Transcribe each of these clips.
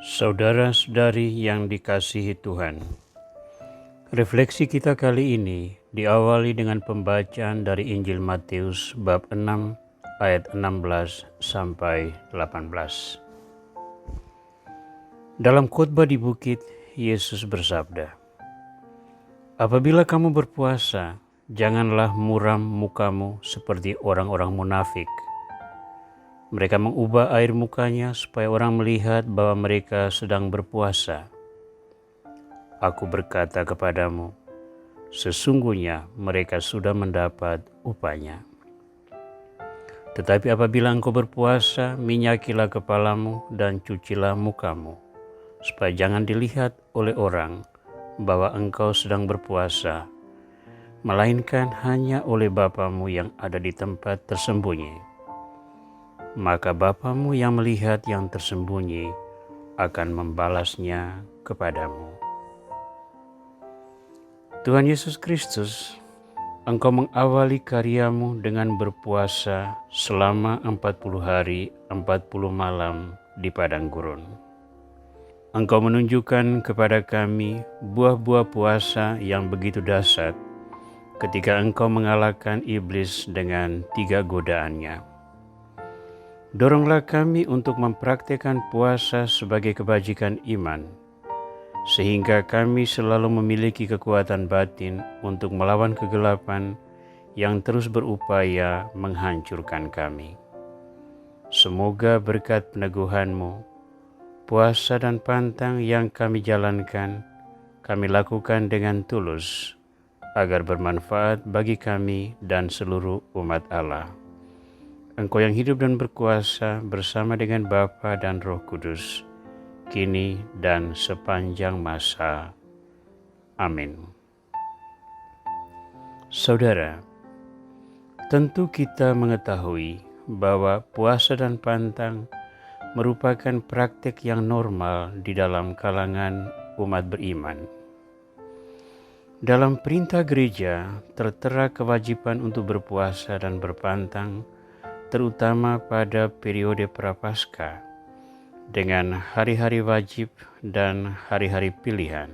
Saudara-saudari yang dikasihi Tuhan, refleksi kita kali ini diawali dengan pembacaan dari Injil Matius bab 6 ayat 16 sampai 18. Dalam khotbah di bukit, Yesus bersabda, "Apabila kamu berpuasa, janganlah muram mukamu seperti orang-orang munafik. Mereka mengubah air mukanya supaya orang melihat bahwa mereka sedang berpuasa. Aku berkata kepadamu, sesungguhnya mereka sudah mendapat upahnya. Tetapi apabila engkau berpuasa, minyakilah kepalamu dan cucilah mukamu, supaya jangan dilihat oleh orang bahwa engkau sedang berpuasa, melainkan hanya oleh Bapamu yang ada di tempat tersembunyi. Maka Bapamu yang melihat yang tersembunyi akan membalasnya kepadamu." Tuhan Yesus Kristus, Engkau mengawali karyamu dengan berpuasa selama 40 hari 40 malam di padang gurun. Engkau menunjukkan kepada kami buah-buah puasa yang begitu dahsyat ketika Engkau mengalahkan iblis dengan 3 godaannya. Doronglah kami untuk mempraktikkan puasa sebagai kebajikan iman, sehingga kami selalu memiliki kekuatan batin untuk melawan kegelapan yang terus berupaya menghancurkan kami. Semoga berkat peneguhan-Mu, puasa dan pantang yang kami jalankan, kami lakukan dengan tulus, agar bermanfaat bagi kami dan seluruh umat Allah. Engkau yang hidup dan berkuasa bersama dengan Bapa dan Roh Kudus, kini dan sepanjang masa. Amin. Saudara, tentu kita mengetahui bahwa puasa dan pantang merupakan praktik yang normal di dalam kalangan umat beriman. Dalam perintah gereja tertera kewajiban untuk berpuasa dan berpantang, terutama pada periode Prapaskah, dengan hari-hari wajib dan hari-hari pilihan.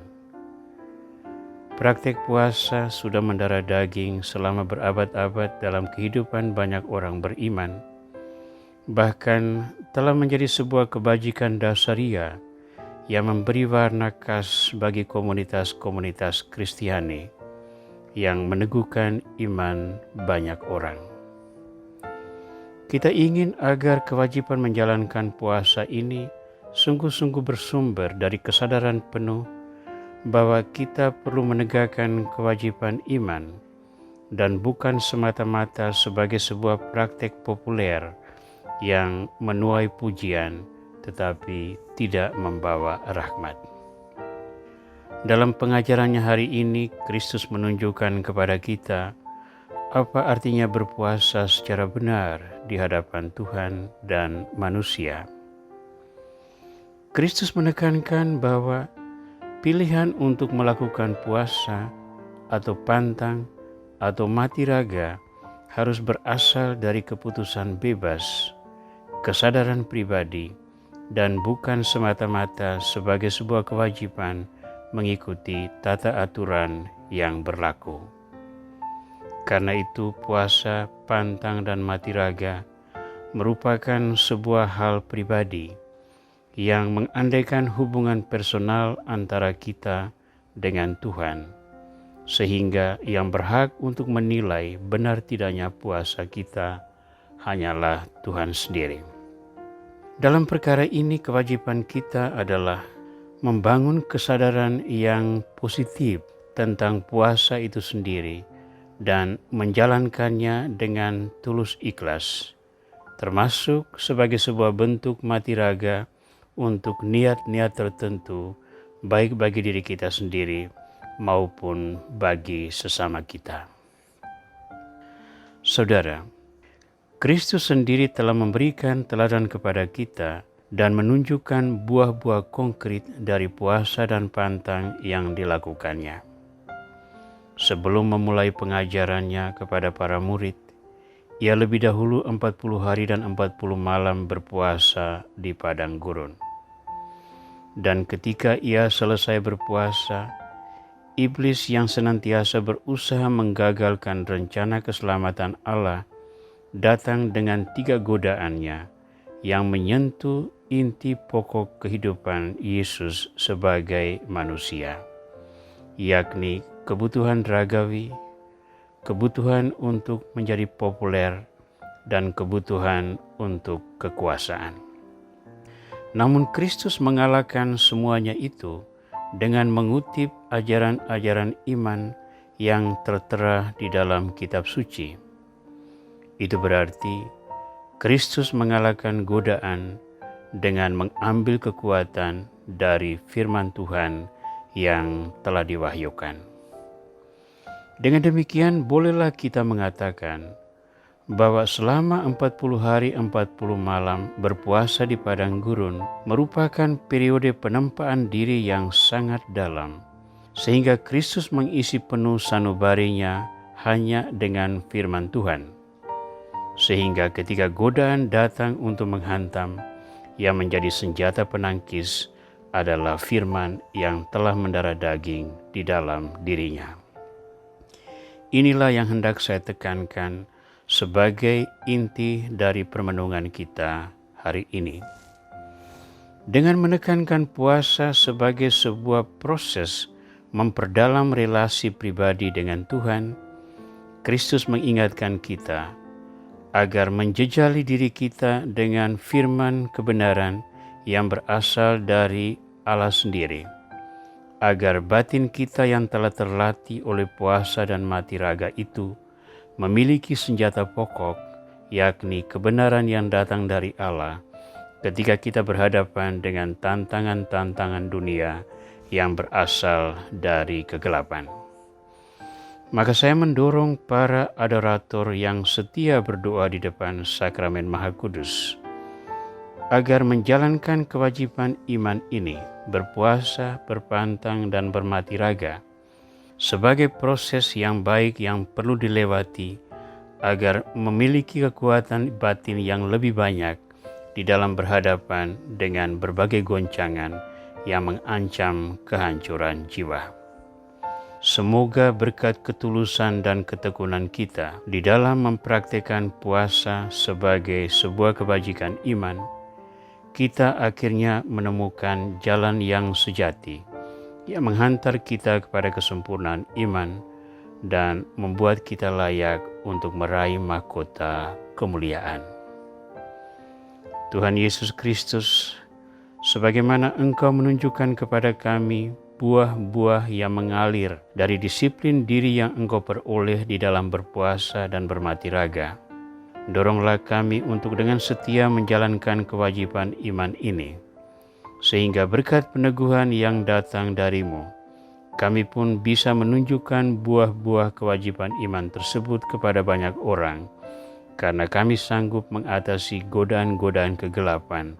Praktik puasa sudah mendarah daging selama berabad-abad dalam kehidupan banyak orang beriman, bahkan telah menjadi sebuah kebajikan dasaria yang memberi warna khas bagi komunitas-komunitas Kristiani yang meneguhkan iman banyak orang. Kita ingin agar kewajiban menjalankan puasa ini sungguh-sungguh bersumber dari kesadaran penuh bahwa kita perlu menegakkan kewajiban iman dan bukan semata-mata sebagai sebuah praktek populer yang menuai pujian tetapi tidak membawa rahmat. Dalam pengajarannya hari ini, Kristus menunjukkan kepada kita apa artinya berpuasa secara benar di hadapan Tuhan dan manusia. Kristus menekankan bahwa pilihan untuk melakukan puasa atau pantang atau mati raga harus berasal dari keputusan bebas, kesadaran pribadi, dan bukan semata-mata sebagai sebuah kewajiban mengikuti tata aturan yang berlaku. Karena itu puasa, pantang, dan mati raga merupakan sebuah hal pribadi yang mengandaikan hubungan personal antara kita dengan Tuhan, sehingga yang berhak untuk menilai benar tidaknya puasa kita hanyalah Tuhan sendiri. Dalam perkara ini kewajiban kita adalah membangun kesadaran yang positif tentang puasa itu sendiri dan menjalankannya dengan tulus ikhlas, termasuk sebagai sebuah bentuk mati raga untuk niat-niat tertentu, baik bagi diri kita sendiri maupun bagi sesama kita. Saudara, Kristus sendiri telah memberikan teladan kepada kita dan menunjukkan buah-buah konkret dari puasa dan pantang yang dilakukannya. Sebelum memulai pengajarannya kepada para murid, ia lebih dahulu 40 hari dan 40 malam berpuasa di padang gurun. Dan ketika ia selesai berpuasa, iblis yang senantiasa berusaha menggagalkan rencana keselamatan Allah datang dengan 3 godaannya yang menyentuh inti pokok kehidupan Yesus sebagai manusia, yakni kebutuhan ragawi, kebutuhan untuk menjadi populer, dan kebutuhan untuk kekuasaan. Namun Kristus mengalahkan semuanya itu dengan mengutip ajaran-ajaran iman yang tertera di dalam kitab suci. Itu berarti Kristus mengalahkan godaan dengan mengambil kekuatan dari firman Tuhan yang telah diwahyukan. Dengan demikian bolehlah kita mengatakan bahwa selama 40 hari 40 malam berpuasa di padang gurun merupakan periode penempaan diri yang sangat dalam, sehingga Kristus mengisi penuh sanubarinya hanya dengan firman Tuhan. Sehingga ketika godaan datang untuk menghantam, yang menjadi senjata penangkis adalah firman yang telah mendarah daging di dalam dirinya. Inilah yang hendak saya tekankan sebagai inti dari permenungan kita hari ini. Dengan menekankan puasa sebagai sebuah proses memperdalam relasi pribadi dengan Tuhan, Kristus mengingatkan kita agar menjejali diri kita dengan firman kebenaran yang berasal dari Allah sendiri, agar batin kita yang telah terlatih oleh puasa dan mati raga itu memiliki senjata pokok, yakni kebenaran yang datang dari Allah ketika kita berhadapan dengan tantangan-tantangan dunia yang berasal dari kegelapan. Maka saya mendorong para adorator yang setia berdoa di depan sakramen Maha Kudus agar menjalankan kewajiban iman ini, berpuasa, berpantang, dan bermati raga, sebagai proses yang baik yang perlu dilewati agar memiliki kekuatan batin yang lebih banyak di dalam berhadapan dengan berbagai goncangan yang mengancam kehancuran jiwa. Semoga berkat ketulusan dan ketekunan kita di dalam mempraktikkan puasa sebagai sebuah kebajikan iman, kita akhirnya menemukan jalan yang sejati yang menghantar kita kepada kesempurnaan iman dan membuat kita layak untuk meraih mahkota kemuliaan. Tuhan Yesus Kristus, sebagaimana Engkau menunjukkan kepada kami buah-buah yang mengalir dari disiplin diri yang Engkau peroleh di dalam berpuasa dan bermati raga, doronglah kami untuk dengan setia menjalankan kewajiban iman ini, sehingga berkat peneguhan yang datang dari-Mu, kami pun bisa menunjukkan buah-buah kewajiban iman tersebut kepada banyak orang, karena kami sanggup mengatasi godaan-godaan kegelapan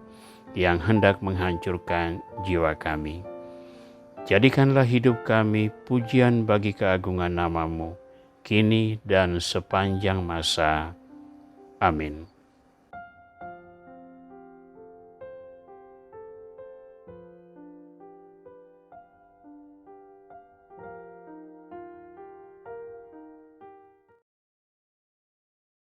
yang hendak menghancurkan jiwa kami. Jadikanlah hidup kami pujian bagi keagungan nama-Mu, kini dan sepanjang masa. Amin.